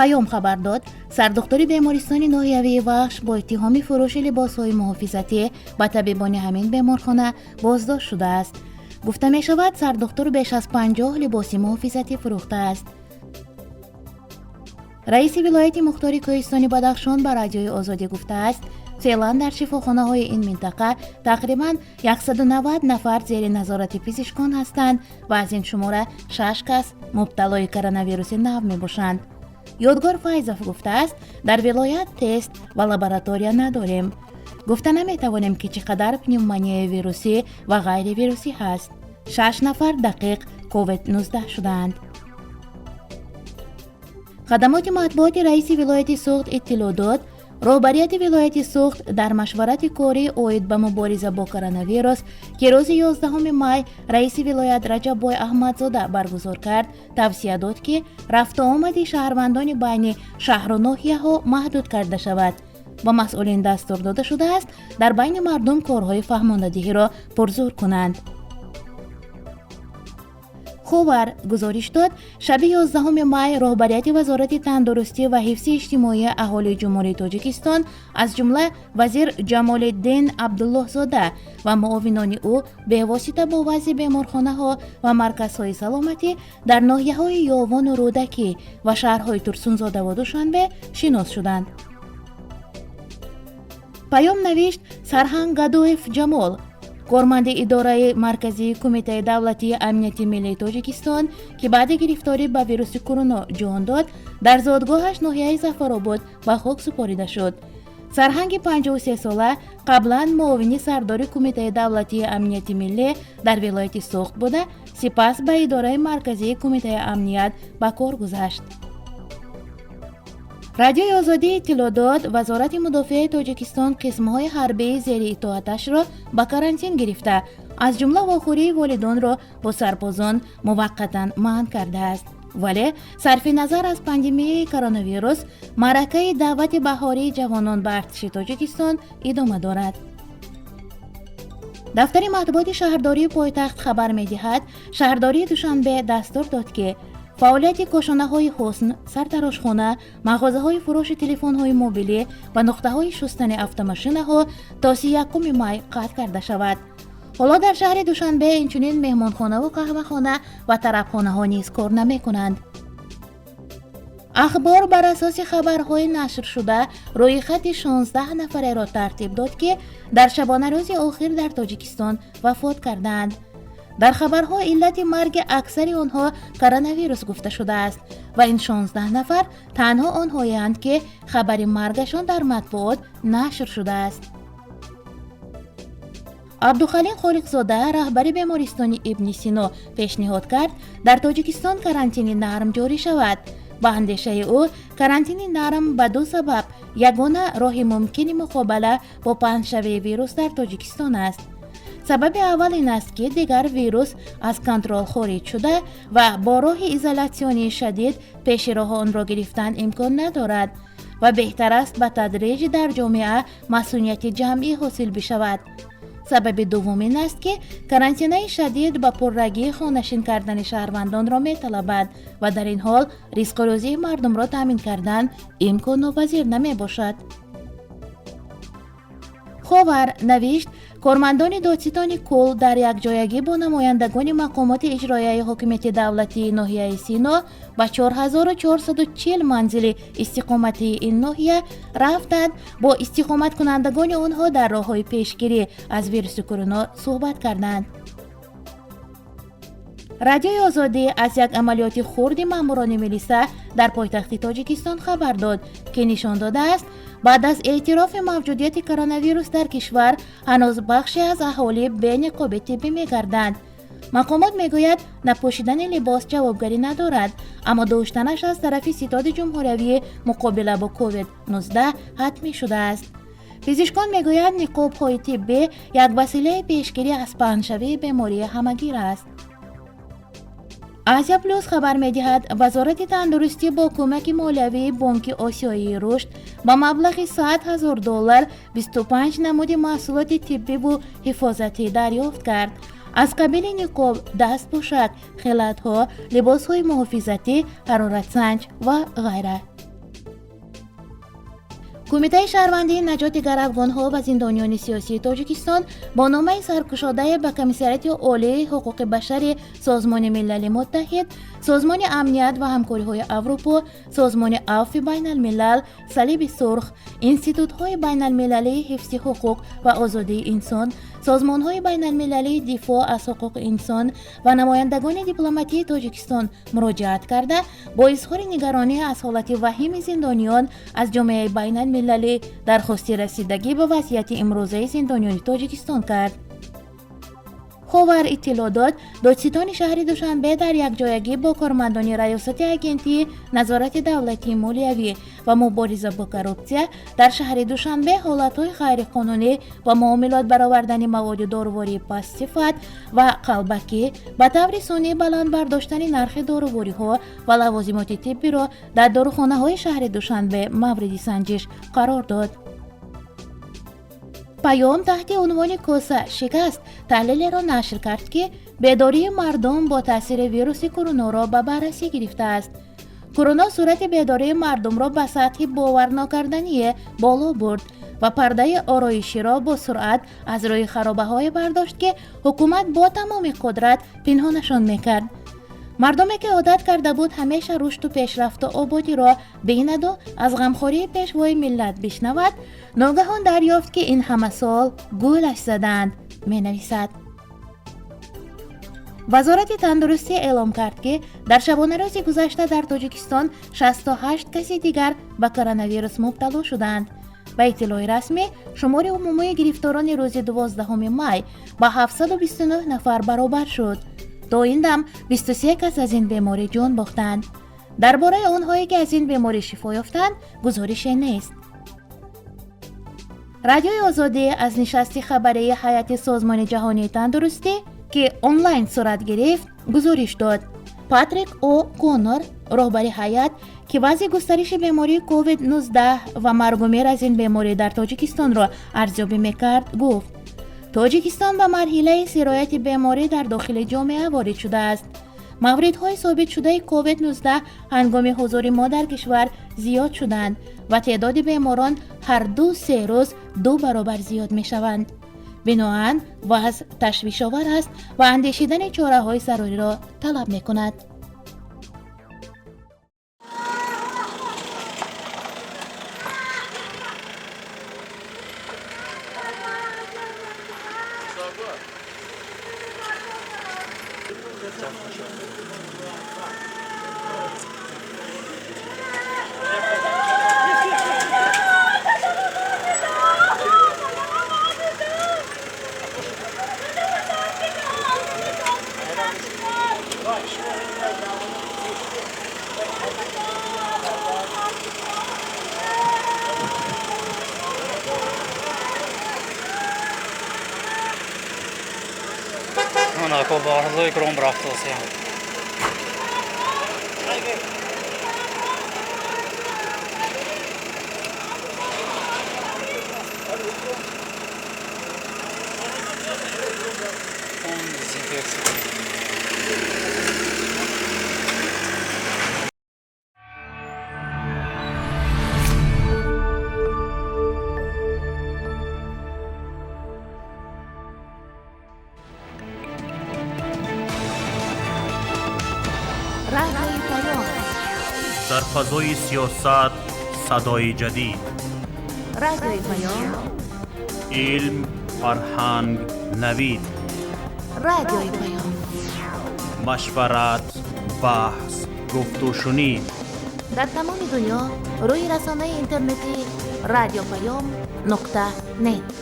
پیام خبر داد سردختر بیمارستان ناحیوی وخش با اتهام فروش لباس‌های محافظتی به طبیبان همین بیمارخانه بازداشت شده است. گفته می شود سردختر بیش از 50 لباس محافظتی فروخته است. رئیس ولایت مختار کوهستان بدخشان به رادیوی آزادی گفته است فعلا در شفاخانه‌های این منطقه تقریباً 190 نفر زیر نظارت پزشکان هستند و از این شماره 6 کس مبتلای کرونا ویروس نو میباشند. یادگار فایزов گفته است در ولایت تست و لابراتوریا نداریم. گفته نمیتوانیم که چقدر پنیومونیا ویروسی و غیر ویروسی هست. 6 نفر دقیق کووید 19 شدند. خدمات مطبوعات رئیس ولایت سوخت اطلاع داد رهبریت ولایت سوخت در مشورت کاری اوید به مبارزه با کرونا ویروس که روز 11 می رئیس ولایت رجب بای احمدزاده برگزار کرد توصیه داد که رفت و آمد شهروندان بین شهر و ناحیه ها محدود کرده شود. با مسئولین دستور داده شده است در بین مردم کارهای فهماندهی را پرزور کنند. خبر گزارش داد شب 11 می رهبریت وزارت تندرستی و حفظ اجتماعی اهالی جمهوری تاجیکستان از جمله وزیر جمال الدین عبدالله زاده و معاونان او به واسطه با وضع بیمارخانه ها و مرکزهای سلامتی در ناحیه های یاوان و رودکی و شهرهای ترسونزاده و دوشنبه شناس شدند. پیام نوشت سرهنگ گدویف جمال کارمند اداره مرکزی کمیته دولتی امنیت ملی تاجیکستان که بعد گرفتاری به ویروس کرونا جان داد در زادگاهش ناحیه ظفرآباد به خاک سپرده شد. سرهنگ 53 ساله قبلا معاون سردار کمیته دولتی امنیت ملی در ولایت سوخت بوده سپس به اداره مرکزی کمیته امنیت به کار گذشت. رادیوی آزادی اطلاع داد وزارت مدافع تاجیکستان قسم‌های حربی زیر اطاعتش را به کرانتین گرفته از جمله واخوری والدان را با سربازان موقتا منع کرده است. ولی صرف نظر از پاندمی کرونا ویروس معرکه دعوت بهاری جوانان به ارتش تاجیکستان ادامه دارد. دفتر مطبوعات شهرداری پایتخت خبر می‌دهد شهرداری دوشنبه دستور داد که فعالیت کاشانه‌های حسن، سرتراشخانه، مغازه‌های فروش تلفن‌های موبیلی و نقطه‌های شستن اتومبیل‌ها تا 31 می قطع کرده شود. حالا در شهر دوشنبه اینچنین مهمانخانه و قهوه‌خانه و طربخانه‌ها نیز کار نمی‌کنند. اخبار بر اساس خبرهای نشر شده روی خط 16 نفره را ترتیب داد که در شبانه روز آخر در تاجیکستان وفات کردند. در خبرها علت مرگ اکثر آنها کرونا ویروس گفته شده است و این 16 نفر تنها آنهایند که خبر مرگشان در مطبوعات نشر شده است. عبدالخالق خالقزاده رهبر بیمارستان ابن سینا پیشنهاد کرد در تاجیکستان کرانتین نرم جاری شود. با اندیشه او کرانتین نرم به دو سبب یگانه راه ممکن مقابله با پنجشنبه ویروس در تاجیکستان است. سبب اول این است که دیگر ویروس از کنترل خارج شده و با راه ایزولاسیونی شدید پیش راه آن را گرفتن امکان ندارد و بهتر است به تدریج در جامعه مسئولیت جمعی حاصل بشود. سبب دوم این است که کرانتینه شدید به پررگی خانه‌نشین کردن شهروندان را می‌طلبد و در این حال ریسک روزی مردم را تامین کردن امکان ناپذیر نمی‌باشد. خبر نوشت کارمندان دادستان کل در یک جایگی با نمایندگان مقامات اجرایی حکومت دولتی ناحیه سینا با 4440 منزل استقامتی این ناحیه رفتند با استقامت کنندگان آنها در راه‌های پیشگیری از ویروس کرونا صحبت کردند. رادیوی آزادی از یک عملیات خرد ماموران ملیسا در پایتخت تاجیکستان خبر داد که نشان داده است بعد از اعتراف موجودیت کرونا ویروس در کشور هنوز بخشی از اهالی به نقاب طبی می‌گردند. مقامات میگوید نپوشیدن لباس جوابگری ندارد اما داشتنش از طرف ستاد جمهوری مقابله با کووید 19 حتمی شده است. پزشکان میگویند نقاب‌های طبی یک وسیله پیشگیری از پنجشنبه بیماری همگیر است. آسیا پلوس خبر می‌دهد وزارت تندرستی با کمک مالیوی بانک آسیایی رشد با مبلغ $100,000 25 نمود محصولات طبی و حفاظتی دریافت کرد. از قبیل نقاب، دست پوشک، خلعت‌ها، لباس‌های محافظتی، حرارت سنج و غیره. کمیته شهروندی نجات گروگان‌ها و زندانیان سیاسی تاجیکستان با نامه سرکشاده به کمیسریت عالی حقوق بشر سازمان ملل متحد، سازمان امنیت و همکاری‌های اروپا، سازمان عفو بین الملل، صلیب سرخ، انستیتوت‌های بین المللی حفظ حقوق و آزادی انسان، سازمان‌های بین المللی دفاع از حقوق انسان و نمایندگان دیپلماتی تاجیکستان مراجعت کرده با اظهار نگرانی از حالت وخیم زندانیان از جامعه بین المللی درخواست رسیدگی به وضعیت امروزه زندانیان تاجیکستان کرد. خبر اطلاع داد دادستان شهر دوشنبه در یک جایگی با کارمندان ریاست اگنتی نظارت دولتی مالیوی و مبارزه با کروپسیا در شهر دوشنبه حالتهای غیرقانونی و معاملات برآوردن مواد دارویی پست صفت و قلبکی به طور ثانی بلند برداشتن نرخ دارویی‌ها و لوازمات طبی را در داروخانه‌های شهر دوشنبه مورد سنجش قرار داد. پیام تحت عنوان کوسه شکست تحلیل را نشر کرد که بیداری مردم با تاثیر ویروس کرونا را به بررسی گرفته است. کرونا صورت بیداری مردم را به سطح باور نکردنی بالا برد و پرده آرایشی را با سرعت از روی خرابه‌های برداشت که حکومت با تمام قدرت پنهانشان میکرد. مردمی که عادت کرده بود همیشه رشد و پیشرفت و آبادی را بیند و از غمخوری پیشوای ملت بشنود، ناگهان دریافت که این همه سال گولش زدند، می نویسد. وزارت تندرستی اعلام کرد که در شبانه روز گذشته در تاجیکستان 68 کسی دیگر به کرونا ویروس مبتلا شدند. به اطلاع رسمی شمار عمومی گرفتاران روز 12 می با 729 نفر برابر شد. تا این دم 23 کس از این بیماری جان باختند. درباره آنهایی که از این بیماری شفا یافتند گزارش نیست. رادیوی آزادی از نشست خبری هیئت سازمان جهانی تندرستی که آنلاین صورت گرفت گزارش داد. پاتریک او کونر رهبر هیئت که وضع گسترش بیماری کووید 19 و مرگ و میر از این بیماری در تاجیکستان را ارزیابی میکرد گفت تاجیکستان به مرحله سرایت بیماری در داخل جامعه وارد شده است. موردهای ثابت شده کووید 19 هنگام حضور ما در کشور زیاد شدند و تعداد بیماران هر 2-3 روز 2 برابر زیاد می شوند. بنابراین وضع تشویش آور است و اندیشیدن چاره‌های ضروری را طلب می کند. Ona ko bahrloi krom braftos ya. رادیوی پیام در فضای سیاست صدای جدید. رادیوی پیام علم، فرهنگ، نوید. رادیوی پیام مشورت، بحث، گفت و شنید. در تمام دنیا روی رسانه اینترنتی رادیو پیام .net